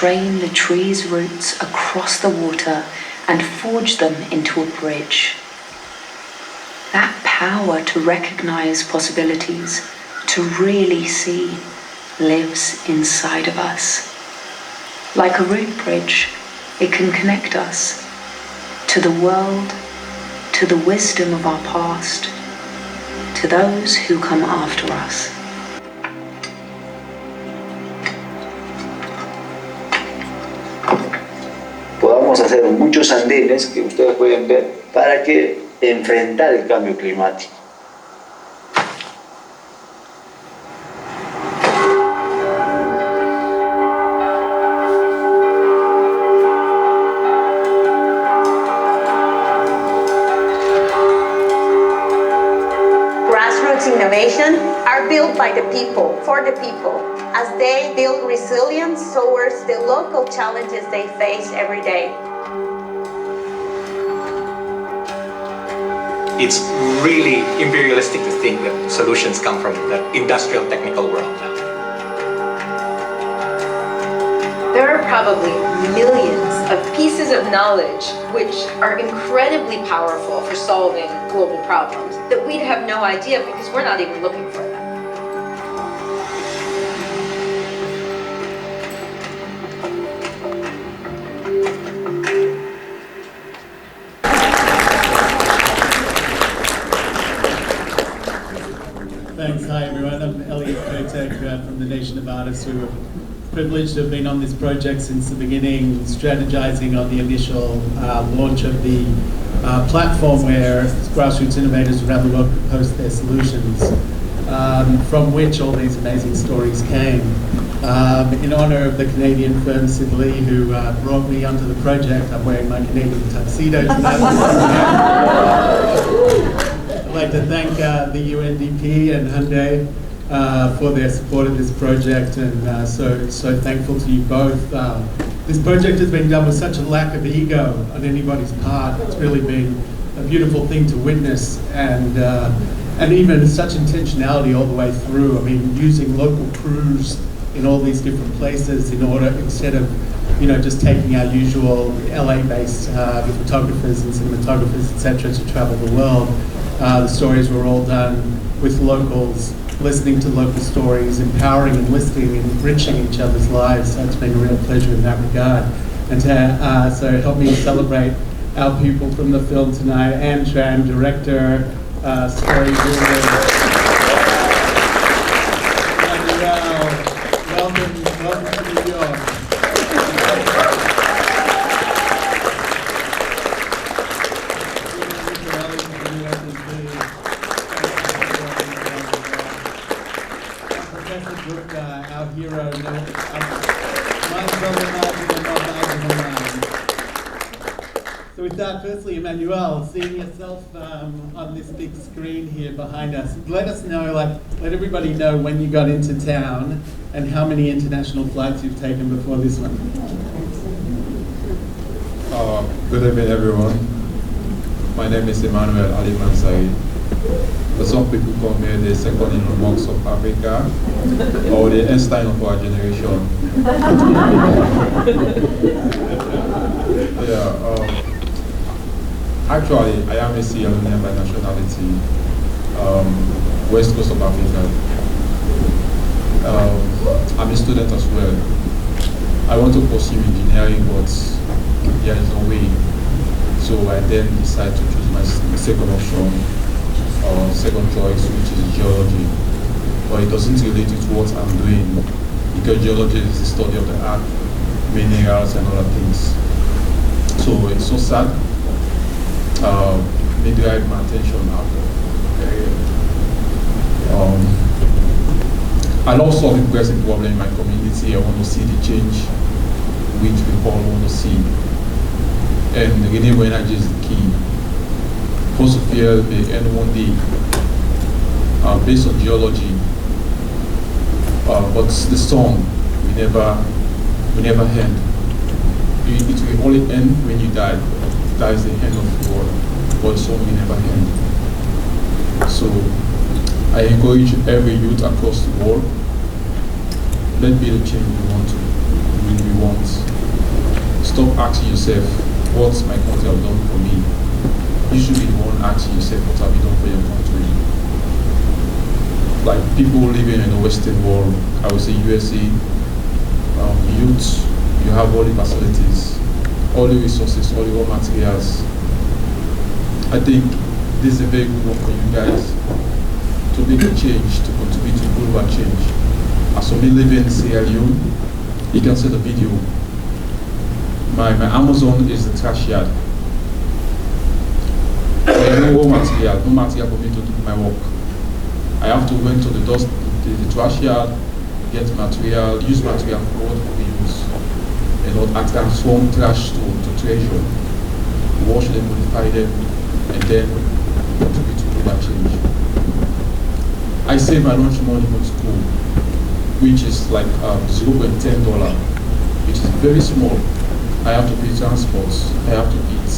train the tree's roots across the water and forge them into a bridge. That power to recognize possibilities, to really see, lives inside of us. Like a root bridge, it can connect us to the world, to the wisdom of our past, to those who come after us. Podamos hacer muchos andenes que ustedes pueden ver para que enfrentar el cambio climático. Grassroots innovation are built by the people, for the people, as they build resilience towards the local challenges they face every day. It's really imperialistic to think that solutions come from the industrial technical world now. There are probably millions of pieces of knowledge which are incredibly powerful for solving global problems that we'd have no idea because we're not even looking for them. Thanks. Hi everyone. I'm Elliot Kotek from the Nation of Artists who are privileged to have been on this project since the beginning, strategizing on the initial launch of the platform where grassroots innovators around the world could post their solutions, from which all these amazing stories came. In honor of the Canadian firm Sid Lee, who brought me onto the project, I'm wearing my Canadian tuxedo tonight. I'd like to thank the UNDP and Hyundai for their support of this project, and so thankful to you both. This project has been done with such a lack of ego on anybody's part. It's really been a beautiful thing to witness, and even such intentionality all the way through. I mean, using local crews in all these different places in order, instead of just taking our usual LA-based photographers and cinematographers, etc., to travel the world. The stories were all done with locals, listening to local stories, empowering and listening, enriching each other's lives. So it's been a real pleasure in that regard. And to so help me celebrate our people from the film tonight, and Tran, director, storyboarder. Welcome to New York. Our hero, So with that, firstly, Emmanuel, seeing yourself on this big screen here behind us, let us know, let everybody know when you got into town and how many international flights you've taken before this one. Good evening, everyone. My name is Emmanuel Ali Mansai. Some people call me the second Elon Musk of Africa, or the Einstein of our generation. Actually, I am a Sierra Leonean by nationality, West Coast of Africa. I'm a student as well. I want to pursue engineering, but there is no way. So I then decided to choose my second option, second choice, which is geology. But it doesn't relate to what I'm doing, because geology is the study of the earth, minerals and other things. So it's so sad. They drive my attention out of the area. I love solving pressing problems in my community. I want to see the change which we all want to see. And renewable energy is the key. Fossil fuel may end one day, based on geology. But the sun will never end. It will only end when you die. That is the end of the world. But the sun will never end. So I encourage every youth across the world, let's be the change we want to. want. Stop asking yourself, what's my country have done for me? You should be the one asking yourself, what have you done for your country? Like people living in the Western world, I would say USA, youth, you have all the facilities, all the resources, all the raw materials. I think this is a very good one for you guys to make a change, to contribute to global change. As for me living in Sierra Leone, you can see the video. My Amazon is the trash yard. There is no material for me to do my work. I have to went to the trash yard, get material, use material for what we use. I transform trash to treasure, wash them, modify them, and then contribute to global change. I save my lunch money from school, which is like $0.10, which is very small. I have to pay transport, I have to eat,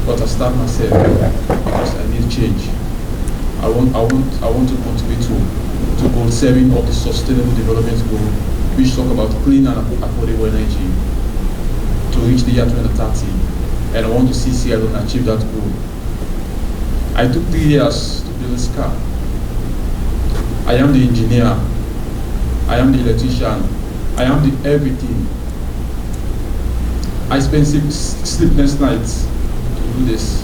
but I start myself because I need change. I want to contribute to goal 7 of the Sustainable Development Goal, which talk about clean and affordable energy to reach the year 2030, and I want to see Sierra Leone achieve that goal. I took 3 years to build this car. I am the engineer, I am the electrician, I am the everything. I spent sleepless nights to do this.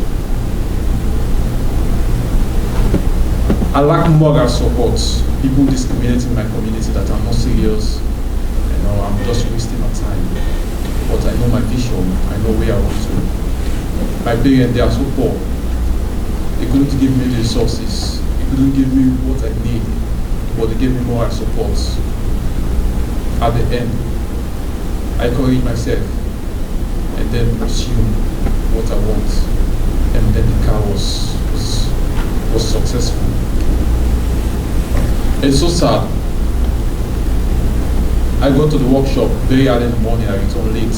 I lack moral support. People discriminating my community that I'm not serious. I'm just wasting my time. But I know my vision. I know where I want to. My parents, they are so poor. They couldn't give me the resources. They couldn't give me what I need. But they gave me moral support. At the end, I encourage myself and then pursue what I want. And then the car was successful. It's so sad. I go to the workshop very early in the morning, I return late,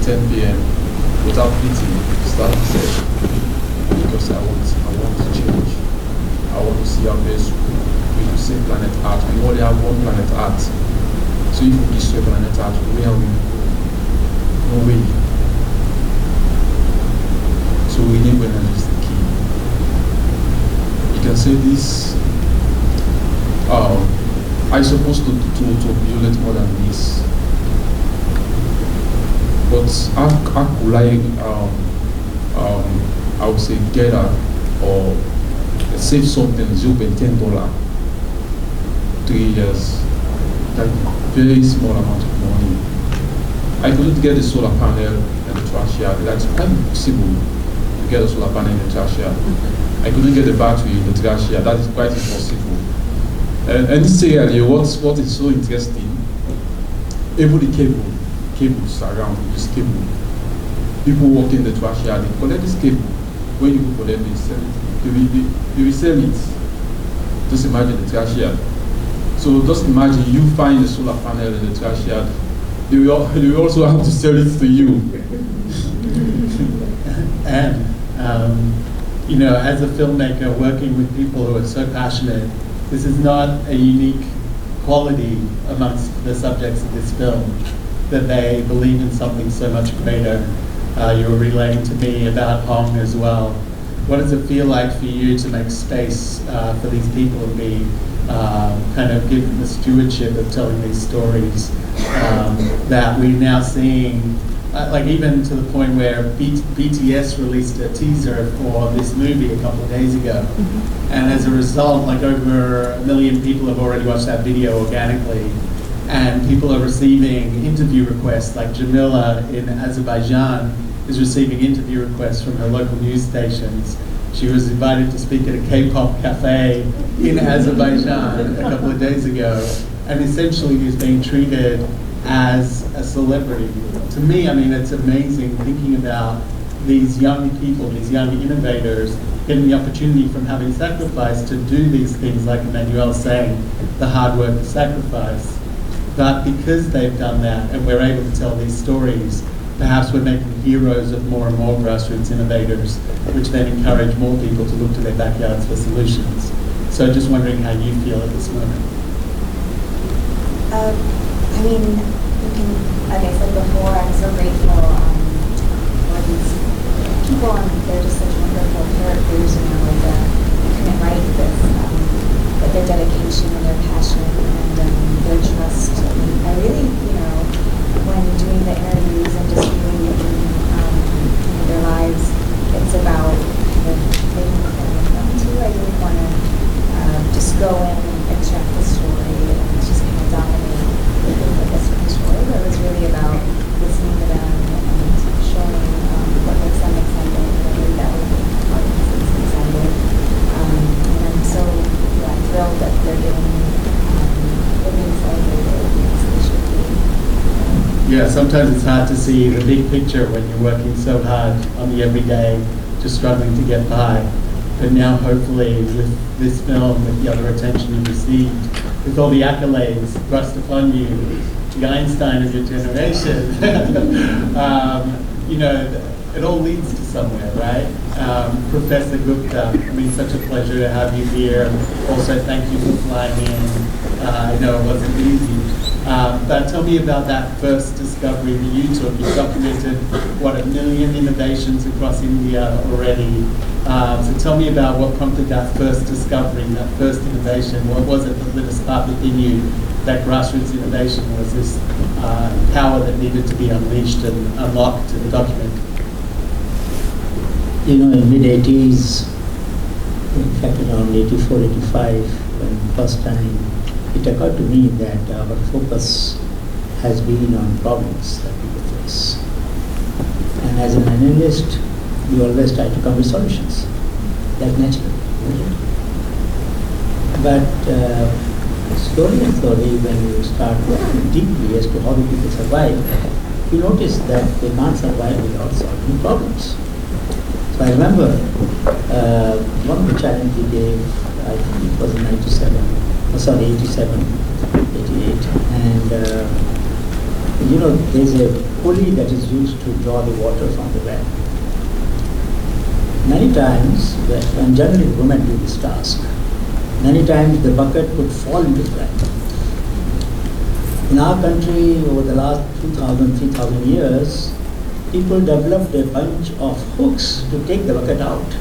10 p.m. without eating, start to say, because I want to change. I want to see our best with the same planet Earth. We only have one planet Earth. So if we destroy planet Earth, where are we going? No way. So renewable energy is the key. You can say this. I'm supposed to build it more than this, but how could I would say gather or save something $0.10, 3 years, that very small amount of money. I couldn't get the solar panel and the trash yard. That's quite impossible to get a solar panel in the trash yard. I couldn't get the battery in the trash yard. That is quite impossible. And serially, what is so interesting, even the cables around this cable. People walk in the trash yard, they collect this cable. When you go collect it, they resell it. Just imagine the trash yard. So just imagine you find the solar panel in the trash yard. They will also have to sell it to you. And as a filmmaker working with people who are so passionate, this is not a unique quality amongst the subjects of this film, that they believe in something so much greater. You were relaying to me about Hong as well. What does it feel like for you to make space for these people and be kind of given the stewardship of telling these stories that we're now seeing, like even to the point where BTS released a teaser for this movie a couple of days ago. Mm-hmm. And as a result, like over 1 million people have already watched that video organically. And people are receiving interview requests, like Jamila in Azerbaijan is receiving interview requests from her local news stations. She was invited to speak at a K-pop cafe in Azerbaijan a couple of days ago, and essentially is being treated as a celebrity. To me, it's amazing thinking about these young people, these young innovators, getting the opportunity from having sacrificed to do these things, like Emmanuel's saying, the hard work, the sacrifice. But because they've done that and we're able to tell these stories, perhaps we're making heroes of more and more grassroots innovators, which then encourage more people to look to their backyards for solutions. So just wondering how you feel at this moment. like I said before, I'm so grateful for these people, and they're just such wonderful characters, you know, like you couldn't write this, but their dedication and their passion and their trust. And I really, you know, when doing the interviews and just viewing it in their lives, it's about kind of making a family from too. I really want to just go in and extract the story and just kind of dominate with this story, but it was really about listening to them and showing what makes them excited, and really that would make audiences excited. And I'm so thrilled that they're being celebrated as they should be. Yeah, sometimes it's hard to see the big picture when you're working so hard on the everyday, just struggling to get by. But now hopefully with this film, with the other attention you received, with all the accolades thrust upon you, the Einstein of your generation, you know, it all leads to somewhere, right? Professor Gupta, I mean, such a pleasure to have you here. Also, thank you for flying in. I know it wasn't easy. But tell me about that first discovery that you took. You documented, what, 1 million innovations across India already. So tell me about what prompted that first discovery, that first innovation. What was it that lit a spark within you? That grassroots innovation was this power that needed to be unleashed and unlocked to the document. You know, in mid-80s, in fact around 84, 85, when first time it occurred to me that our focus has been on problems that people face. And as an analyst, you always try to come with solutions. That's natural. But slowly and slowly, when you start looking deeply as to how do people survive, you notice that they can't survive without solving problems. So I remember one of the challenges we gave, I think it was in 87, 88. And you know, there's a pulley that is used to draw the water from the well. Many times, and generally women do this task, many times the bucket would fall into the well. In our country, over the last 2,000, 3,000 years, people developed a bunch of hooks to take the bucket out,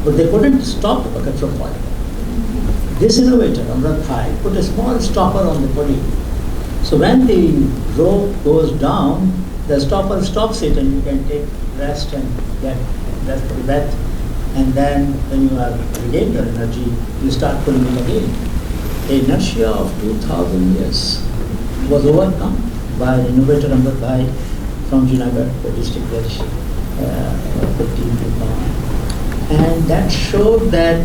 but they couldn't stop the bucket from falling. This innovator, Amrit Bhai, put a small stopper on the pulley. So when the rope goes down, the stopper stops it and you can take rest and get rest for the breath. And then when you have regained your energy, you start pulling it again. The inertia of 2,000 years was overcome by the innovator Amrit Bhai from Gina, the district where 15 people on. And that showed that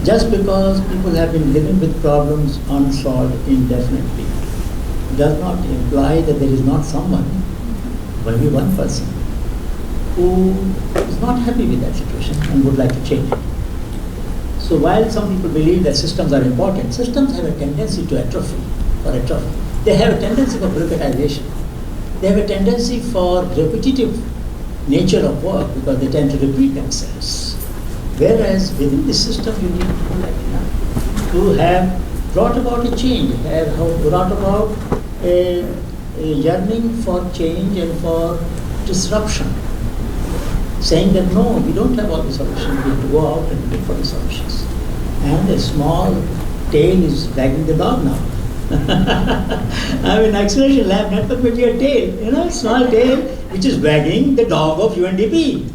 just because people have been living with problems unsolved indefinitely does not imply that there is not someone, maybe one person, who is not happy with that situation and would like to change it. So while some people believe that systems are important, systems have a tendency to atrophy. They have a tendency for bureaucratization. They have a tendency for repetitive nature of work because they tend to repeat themselves. Whereas within the system you need people like Gina to have brought about a change, have brought about a yearning for change and for disruption. Saying that no, we don't have all the solutions, we have to go out and look for the solutions. And a small tail is wagging the dog now. I mean, Acceleration Lab Network will be a tail, you know, small tail which is wagging the dog of UNDP.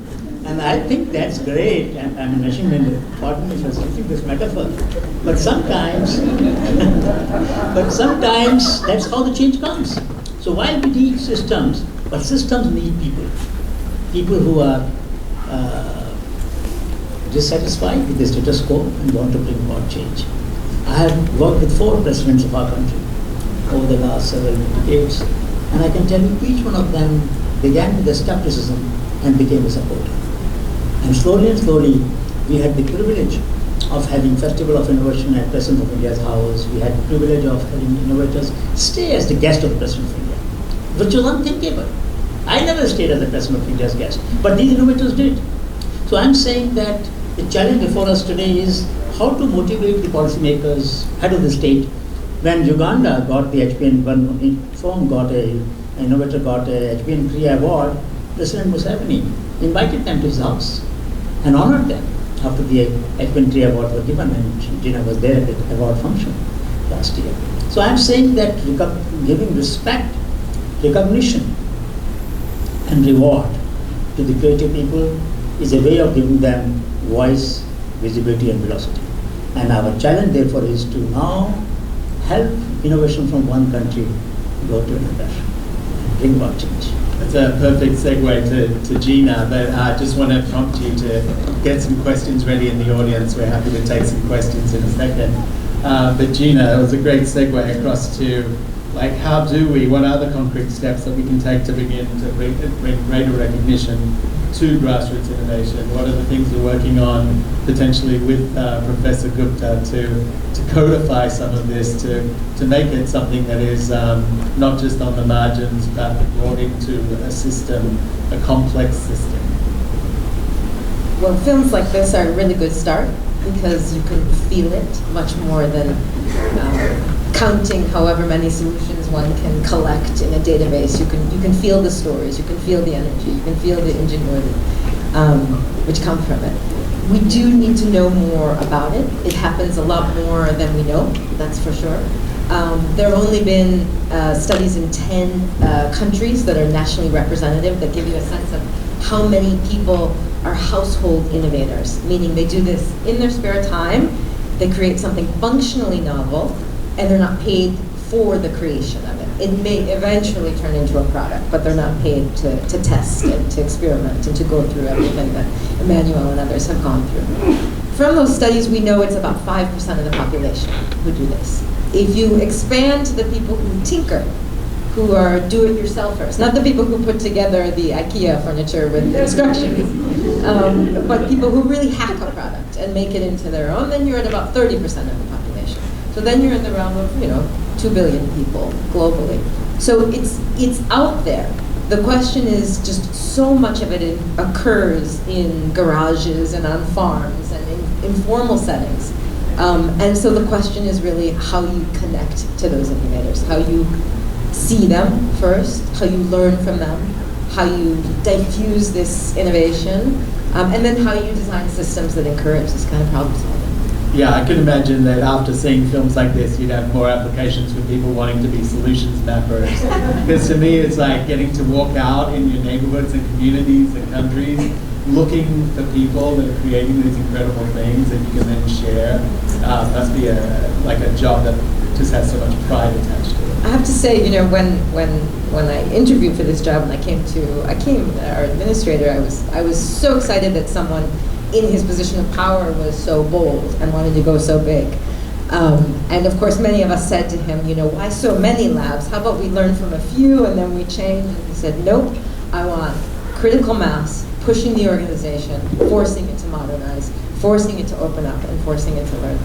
And I think that's great. And I mean, Nashim, pardon me for using this metaphor, but sometimes that's how the change comes. So while we need systems, but systems need people. People who are dissatisfied with the status quo and want to bring about change. I have worked with 4 presidents of our country over the last several decades, and I can tell you each one of them began with a skepticism and became a supporter. And slowly, we had the privilege of having Festival of Innovation at President of India's house. We had the privilege of having innovators stay as the guest of the President of India, which was unthinkable. I never stayed as the President of India's guest, but these innovators did. So I'm saying that the challenge before us today is how to motivate the policymakers, head of the state. When Uganda got the HPN1 phone, got a innovator got a HBN3 award, President Museveni invited them to his house and honored them after the HBN3 award was given, and Gina was there at the award function last year. So I'm saying that giving respect, recognition, and reward to the creative people is a way of giving them voice, visibility, and velocity. And our challenge, therefore, is to now help innovation from one country go to another, bring about change. That's a perfect segue to Gina, but I just want to prompt you to get some questions ready in the audience. We're happy to take some questions in a second. But Gina, it was a great segue across to, like, what are the concrete steps that we can take to begin to bring greater recognition to grassroots innovation? What are the things you're working on potentially with Professor Gupta to codify some of this, to make it something that is not just on the margins, but brought into a system, a complex system? Well, films like this are a really good start because you can feel it much more than counting however many solutions one can collect in a database. You can feel the stories, you can feel the energy, you can feel the ingenuity which come from it. We do need to know more about it. It happens a lot more than we know, that's for sure. There have only been studies in 10 countries that are nationally representative that give you a sense of how many people are household innovators, meaning they do this in their spare time, they create something functionally novel, and they're not paid for the creation of it. It may eventually turn into a product, but they're not paid to test and to experiment and to go through everything that Emmanuel and others have gone through. From those studies, we know it's about 5% of the population who do this. If you expand to the people who tinker, who are do-it-yourselfers, not the people who put together the IKEA furniture with instructions, but people who really hack a product and make it into their own, then you're at about 30% of the population. So then you're in the realm of, 2 billion people globally. So it's out there. The question is just so much of it occurs in garages and on farms and in informal settings. And so the question is really how you connect to those innovators, how you see them first, how you learn from them, how you diffuse this innovation, and then how you design systems that encourage this kind of problem solving. Yeah, I can imagine that after seeing films like this, you'd have more applications for people wanting to be solutions mappers. Because to me, it's like getting to walk out in your neighborhoods and communities and countries, looking for people that are creating these incredible things that you can then share. Must be a job that just has so much pride attached to it. I have to say, when I interviewed for this job and I came our administrator, I was so excited that someone in his position of power was so bold and wanted to go so big. And of course, many of us said to him, why so many labs? How about we learn from a few and then we change? And he said, nope, I want critical mass, pushing the organization, forcing it to modernize, forcing it to open up, and forcing it to learn.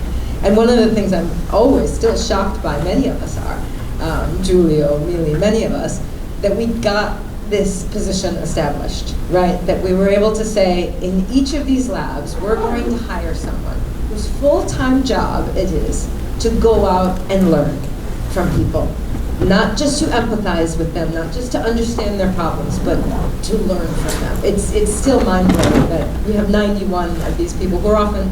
And one of the things I'm always still shocked by, many of us are, Giulio, really, many of us, that we got this position established, right? That we were able to say, in each of these labs, we're going to hire someone whose full-time job it is to go out and learn from people. Not just to empathize with them, not just to understand their problems, but to learn from them. It's still mind-blowing that we have 91 of these people who are often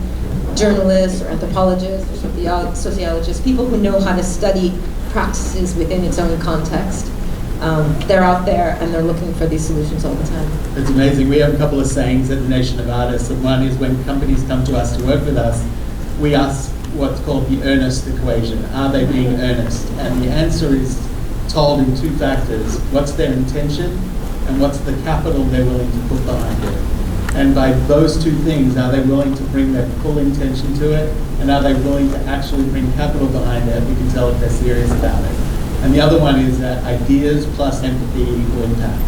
journalists or anthropologists or sociologists, people who know how to study practices within its own context. They're out there and they're looking for these solutions all the time. It's amazing. We have a couple of sayings at the Nation of Artists, and one is when companies come to us to work with us, we ask what's called the earnest equation. Are they being earnest? And the answer is told in two factors. What's their intention and what's the capital they're willing to put behind it? And by those two things, are they willing to bring their full intention to it, and are they willing to actually bring capital behind it? We can tell if they're serious about it. And the other one is that ideas plus empathy equal impact.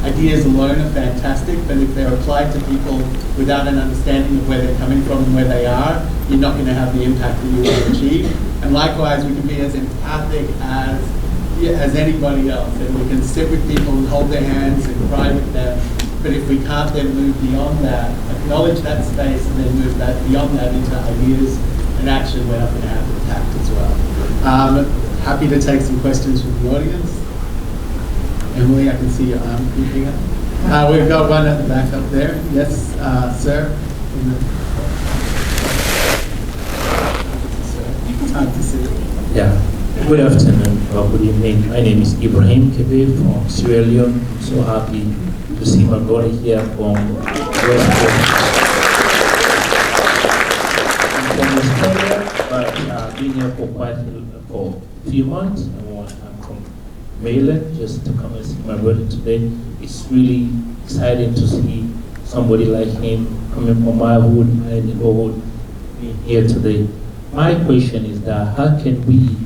Ideas alone are fantastic, but if they're applied to people without an understanding of where they're coming from and where they are, you're not going to have the impact that you want to achieve. And likewise, we can be as empathic as anybody else, and we can sit with people and hold their hands and cry with them. But if we can't then move beyond that, acknowledge that space, and then move that beyond that into ideas and action, we're not going to have impact as well. Happy to take some questions from the audience. Emily, I can see your arm creeping up. We've got one at the back up there. Yes, sir. Hard to see. Yeah. Good afternoon or good evening. My name is Ibrahim Kebe from Sierra Leone. I'm so happy to see my brother here from West Coast. I'm from Australia, but I've been here for a few months. I'm from Maryland, just to come and see my brother today. It's really exciting to see somebody like him coming from my hood, my neighborhood, being here today. My question is that how can we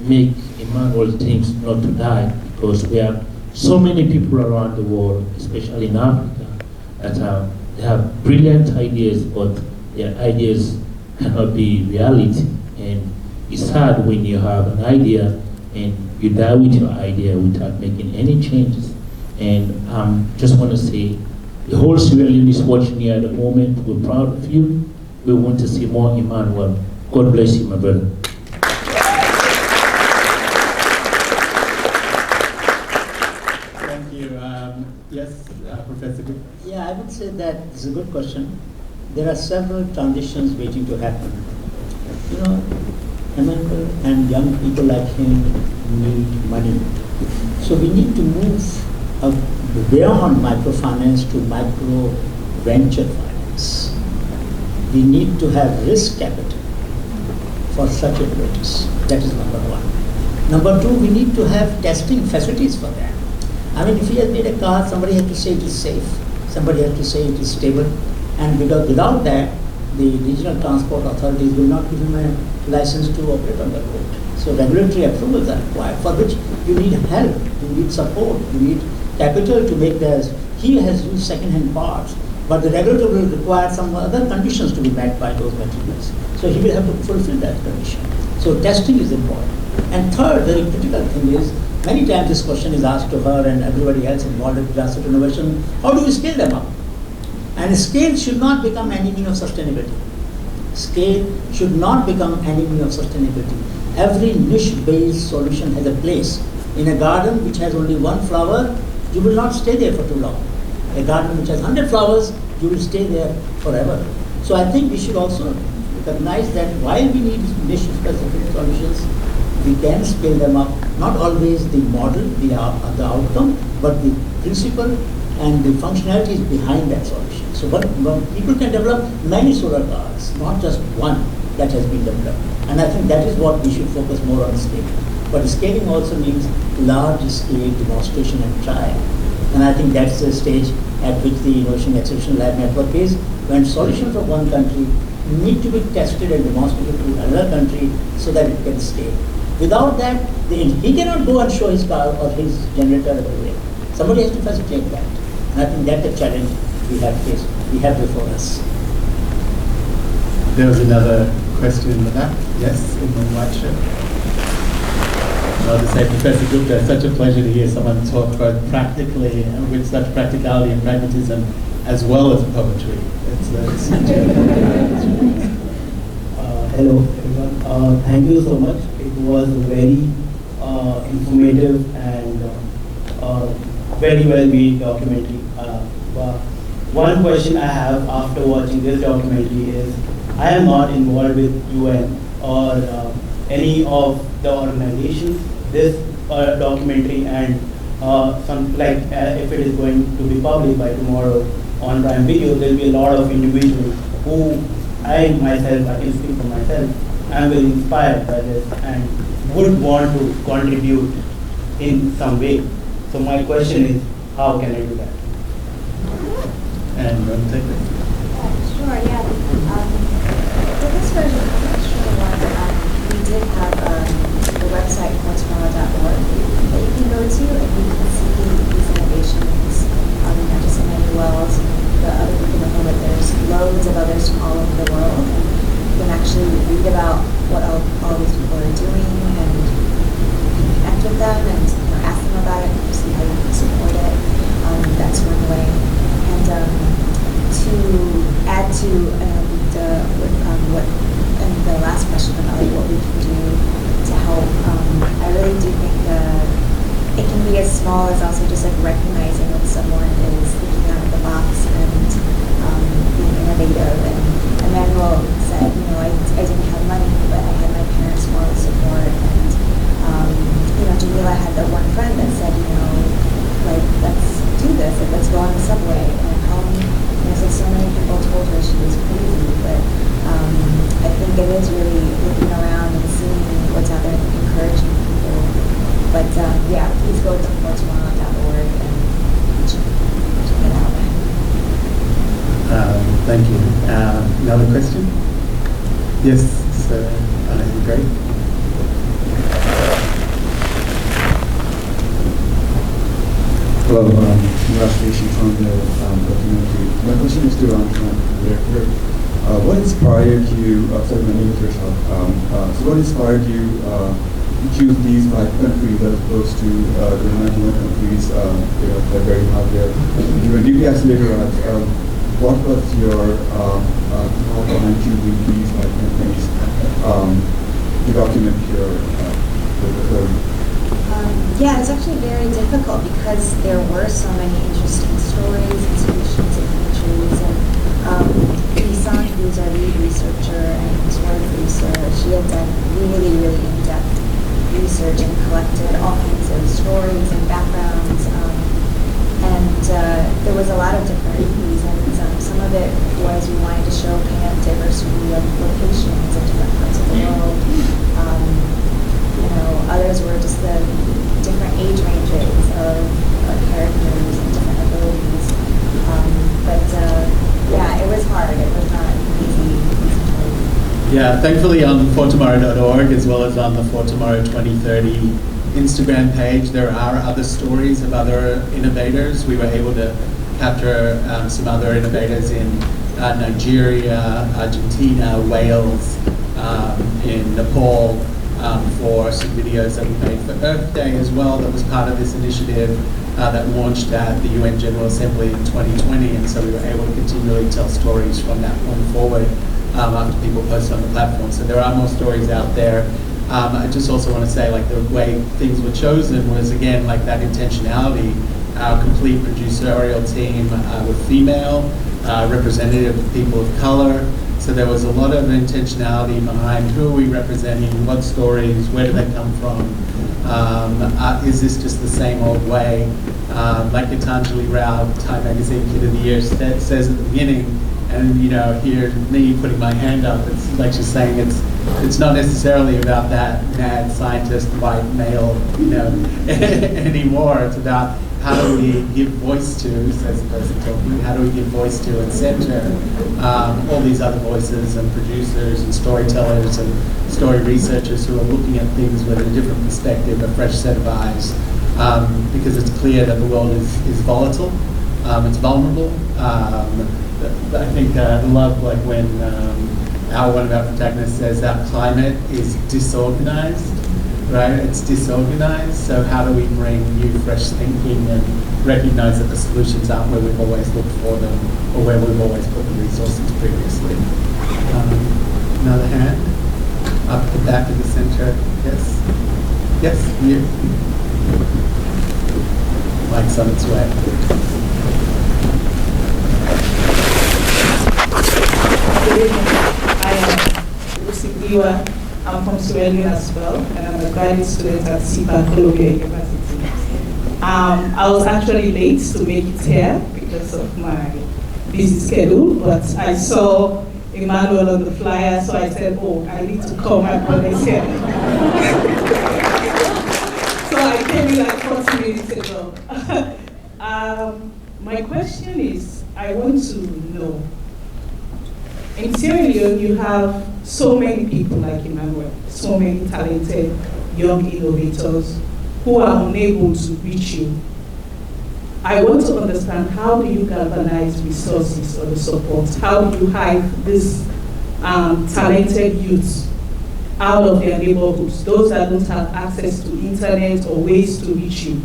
make Emmanuel things not to die? Because we have so many people around the world, especially in Africa, that they have brilliant ideas, but their ideas cannot be reality. And it's sad when you have an idea and you die with your idea without making any changes. And just want to say, the whole Sierra Leone is watching you at the moment. We're proud of you. We want to see more Emmanuel. God bless you, my brother. Thank you. Yes, Professor Good. Yeah, I would say that it's a good question. There are several transitions waiting to happen. You know, Emmanuel and young people like him need money. So we need to move beyond microfinance to micro venture finance. We need to have risk capital for such activities. That is number one. Number two, we need to have testing facilities for that. I mean, if he has made a car, somebody has to say it is safe. Somebody has to say it is stable. And because without that, the regional transport authorities will not give him a license to operate on the road. So regulatory approvals are required, for which you need help, you need support, you need capital to make this. He has used second-hand parts, but the regulator will require some other conditions to be met by those materials. So he will have to fulfill that condition. So testing is important. And third, the critical thing is, many times this question is asked to her and everybody else involved in grassroots innovation, how do we scale them up? And scale should not become enemy of sustainability. Scale should not become enemy of sustainability. Every niche-based solution has a place. In a garden which has only one flower, you will not stay there for too long. A garden which has 100 flowers, you will stay there forever. So I think we should also recognize that while we need niche-specific solutions, we can scale them up. Not always the model, the outcome, but the principle and the functionalities behind that solution. So people can develop many solar cars, not just one that has been developed. And I think that is what we should focus more on scaling. But scaling also means large-scale demonstration and trial. And I think that's the stage at which the Innovation Acceleration Lab Network is, when solutions from one country need to be tested and demonstrated to another country so that it can scale. Without that, he cannot go and show his car or his generator everywhere. Somebody has to facilitate that. And I think that's the challenge we have before us. There was another question in the back. Yes, in the white shirt. I'll just say, Professor Gupta, it's such a pleasure to hear someone talk both practically and with such practicality and pragmatism, as well as poetry. Hello, everyone. Thank you so much. It was very informative and very well made documentary. One question I have after watching this documentary is, I am not involved with UN or any of the organizations. This documentary and if it is going to be published by tomorrow on Prime Video, there will be a lot of individuals who I myself, I can speak for myself, I am very inspired by this and would want to contribute in some way. So my question is, how can I do that? And you want to take it? Sure, yeah. For this version, I'm not sure what we did have the website tomorrow.org that you can go to and you can see these innovations, not just Emmanuel's, the other people know that there's loads of others from all over the world. And you can actually read about what all these people are doing and connect with them and ask them about it and see how you can support it. That's one way. And to add to the last question about what we can do to help, I really do think it can be as Thank you. Another question? Yes, great. Hello, congratulations on the documentary. My question is to director. What inspired you, what inspired you to choose these 5 countries as opposed to the 91 countries that very hard there? UNDP Accelerator, what was your thought behind choosing these 5 countries to document your the Yeah, it's actually very difficult because there were so many interesting stories and solutions and countries. And Lisan, who's our lead researcher and story producer, she had done really, really in-depth research and collected all kinds of stories and backgrounds. There was a lot of different reasons. Some of it was we wanted to show kind of diversity of locations in different parts of the world. Others were just the different age ranges of characters and different abilities. Yeah, it was hard. It was not easy. Yeah, thankfully on fortomorrow.org as well as on the For Tomorrow 2030 Instagram page, there are other stories of other innovators. We were able to capture some other innovators in Nigeria, Argentina, Wales, in Nepal, for some videos that we made for Earth Day as well. That was part of this initiative that launched at the UN General Assembly in 2020, and so we were able to continually tell stories from that point forward after people posted on the platform. So there are more stories out there. I just also want to say, like, the way things were chosen was, again, like that intentionality. Our complete producerial team were female, representative of people of color. So there was a lot of intentionality behind who are we representing, what stories, where do they come from, is this just the same old way? Like Gitanjali Rao, Time Magazine Kid of the Year, says at the beginning, and here me putting my hand up, it's like she's saying it's not necessarily about that mad scientist, white male, anymore. It's about how do we give voice to, says the person talking, how do we give voice to and center all these other voices and producers and storytellers and story researchers who are looking at things with a different perspective, a fresh set of eyes, because it's clear that the world is volatile, it's vulnerable. I think I love like when one of our protagonists says that climate is disorganized. Right, it's disorganized, so how do we bring new, fresh thinking and recognize that the solutions aren't where we've always looked for them or where we've always put the resources previously? Another hand, up at the back of the center, yes? Yes, you. Mike's on its way. Good evening. I am Lucy Liwa. I'm from Sierra Leone as well, and I'm a graduate student at CEPA Columbia University. I was actually late to make it here because of my busy schedule, but I saw Emmanuel on the flyer, so I said, I need to call my brothers here. So I came in like 40 minutes ago. My question is, I want to know, in Sierra Leone, you have so many people like Emmanuel, so many talented young innovators who are unable to reach you. I want to understand, how do you galvanize resources or the support? How do you hide these talented youths out of their neighborhoods, those that don't have access to internet or ways to reach you?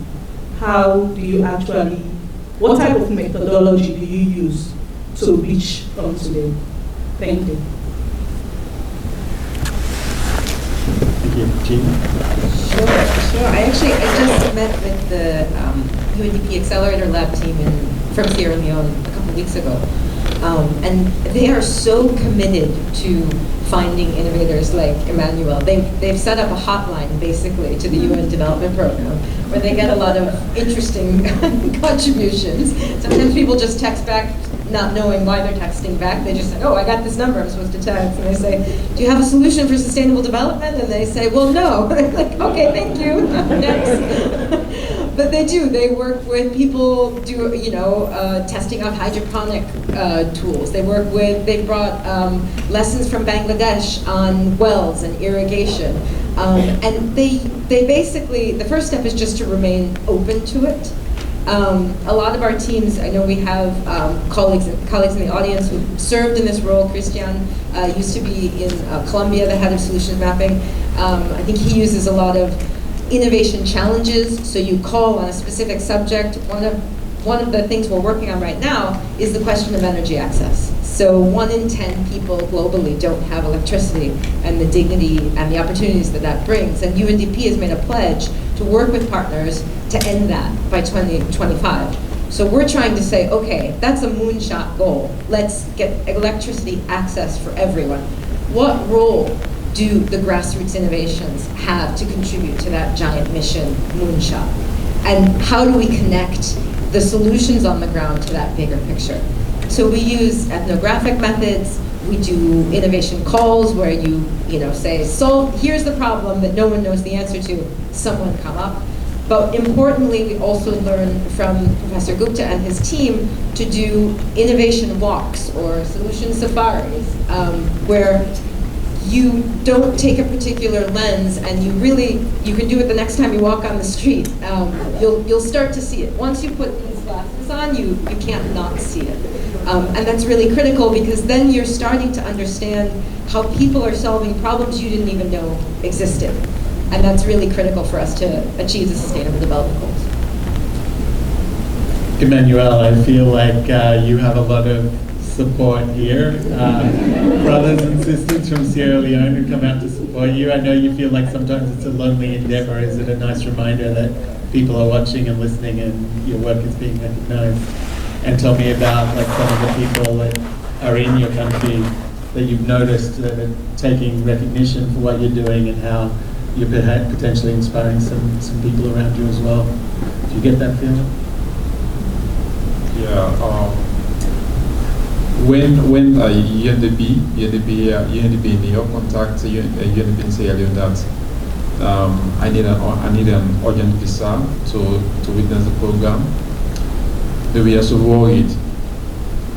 How do you actually, what type of methodology do you use to reach out to them? Thank you. Thank you. Gina? Sure. I just met with the UNDP Accelerator Lab team from Sierra Leone a couple of weeks ago. And they are so committed to finding innovators like Emmanuel. They've set up a hotline, basically, to the UN Development Program, where they get a lot of interesting contributions. Sometimes people just text back, not knowing why they're texting back. They just say, I got this number I'm supposed to text. And they say, do you have a solution for sustainable development? And they say, well, no. They're like, okay, thank you. Next. But they do. They work with people testing out hydroponic tools. They brought lessons from Bangladesh on wells and irrigation. And they basically, the first step is just to remain open to it. A lot of our teams, I know we have colleagues in the audience who served in this role. Christian used to be in Colombia, the head of solutions mapping. I think he uses a lot of innovation challenges, so you call on a specific subject. One of the things we're working on right now is the question of energy access. So 1 in 10 people globally don't have electricity, and the dignity and the opportunities that brings. And UNDP has made a pledge to work with partners to end that by 2025. So we're trying to say, okay, that's a moonshot goal. Let's get electricity access for everyone. What role do the grassroots innovations have to contribute to that giant mission moonshot? And how do we connect the solutions on the ground to that bigger picture? So we use ethnographic methods. We do innovation calls where you say, so here's the problem that no one knows the answer to, someone come up. But importantly, we also learn from Professor Gupta and his team to do innovation walks or solution safaris, where you don't take a particular lens and you can do it the next time you walk on the street. You'll start to see it. Once you put these glasses on, you can't not see it. And that's really critical because then you're starting to understand how people are solving problems you didn't even know existed. And that's really critical for us to achieve the Sustainable Development Goals. Emmanuel, I feel like you have a lot of support here. Brothers and sisters from Sierra Leone who come out to support you. I know you feel like sometimes it's a lonely endeavor. Is it a nice reminder that people are watching and listening and your work is being recognized? And tell me about like some of the people that are in your country that you've noticed that are taking recognition for what you're doing and how you're potentially inspiring some people around you as well. Do you get that feeling? Yeah. When UNDP in New York contacted UNDP in Sierra Leone that I need an urgent visa to witness the program, they were so worried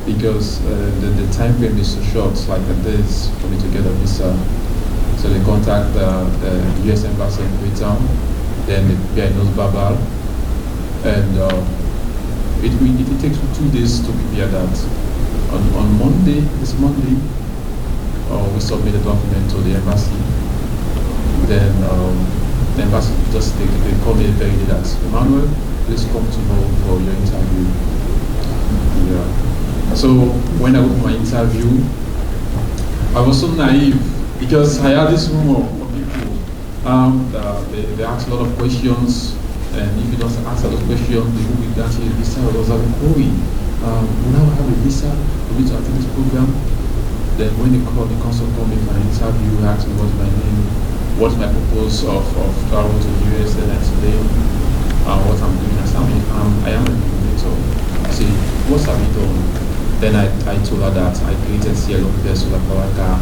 because the time frame is so short, like a days for me to get a visa. So they contact the US Embassy in Viet Nam, then the PNO's Babal, and it takes 2 days to prepare that. On Monday, we submit a document to the embassy. Then the embassy they call me the very day that, Emmanuel, please come tomorrow for your interview. Yeah. So when I went for my interview, I was so naive because I had this rumor of people. They ask a lot of questions, and if you don't answer those questions, they will be granted a visa. I was like, now I have a visa for me to attend this program. Then when they called, the consul called me for an interview, asked me what's my name, what's my purpose of travel to the US, then I explained what I'm doing. I said, I am an innovator. I said, what have you done? Then I told her that I created Sierra Leone solar power car,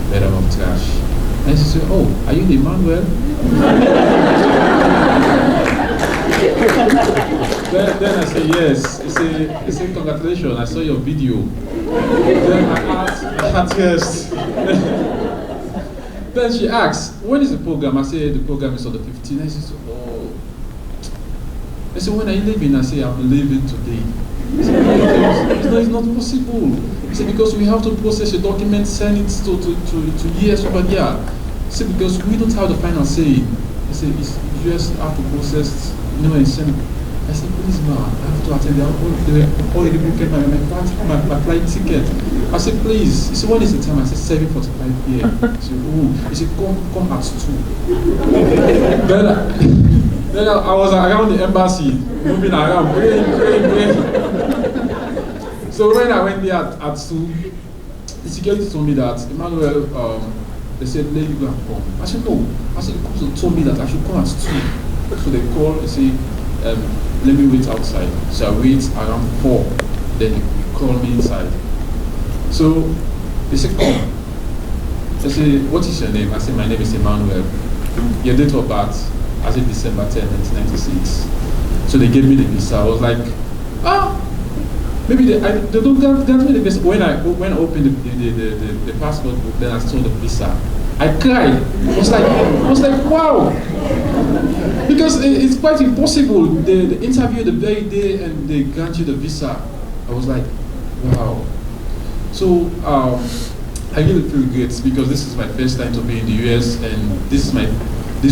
better of trash. And she said, oh, are you the Emmanuel? then I said, yes. He said, congratulations, I saw your video. Then I asked yes. Then she asked, when is the program? I said, the program is on the 15th. I said, oh. I said, when are you leaving? I said, I'm leaving today. He said, it's not possible. He said, because we have to process your document, send it to years over here. He said, because we don't have the final say. He said, you just have to process, and send it. I said, please, ma, I have to attend. They already booked my flight ticket. I said, please. He said, what is the time? I said, 7:45 p.m. He said, oh. He said, come at 2. Then I was around the embassy, moving around, praying. So when I went there at 2, the security told me that, Emmanuel, they said, let you go and come. I said, no. I said, the consul told me that I should come at 2. So they called, they say, let me wait outside. So I wait around 4. Then they call me inside. So they said, come. They say, what is your name? I said, my name is Emmanuel. Your date of birth? I said, December 10, 1996. So they gave me the visa. I was like, maybe they don't grant me the visa. When I opened the passport book, then I saw the visa. I cried. I was like, wow. Because it's quite impossible. The interview the very day and they grant you the visa. I was like, wow. So I really feel great because this is my first time to be in the US and this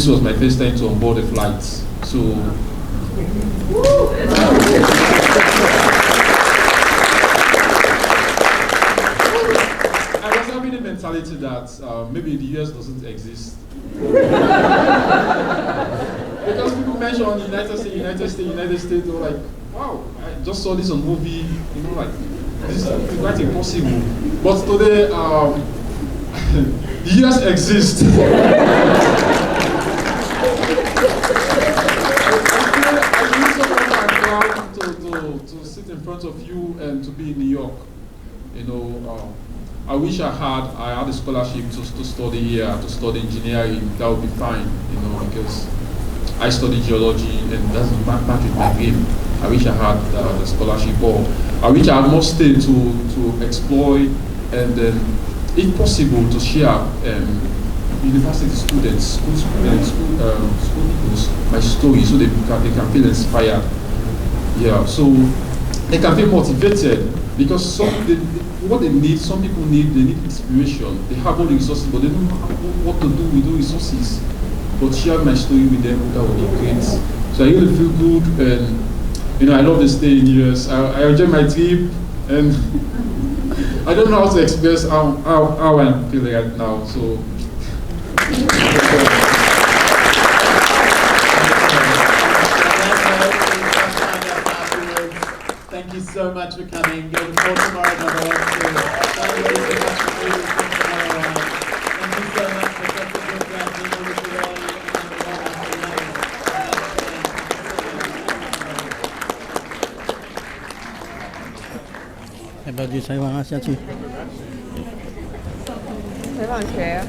was my first time to onboard a flight. So I was having the mentality that maybe the US doesn't exist. Because people mention United States, they were like, wow, I just saw this on movie, like, this is quite impossible. But today, the US exists. To sit in front of you and to be in New York. I wish I had a scholarship to study here, to study engineering. That would be fine, because I study geology and that's back in my game. I wish I had the scholarship, or I wish I had more state to exploit, and then, if possible, to share university students, school peoples, my story, so they can feel inspired. Yeah, so they can feel motivated, because what they need, some people they need inspiration. They have all the resources, but they don't know what to do with the resources. But share my story with them, that would be great. So I really feel good, and I love the stay in the US. I enjoy my trip, and I don't know how to express how I'm feeling right now. So. Thank you so much for coming. Go to Port tomorrow, my lord. Thank you so much for such a good graduate, Lucarelli,要不要去采访啊？下去。采访谁啊？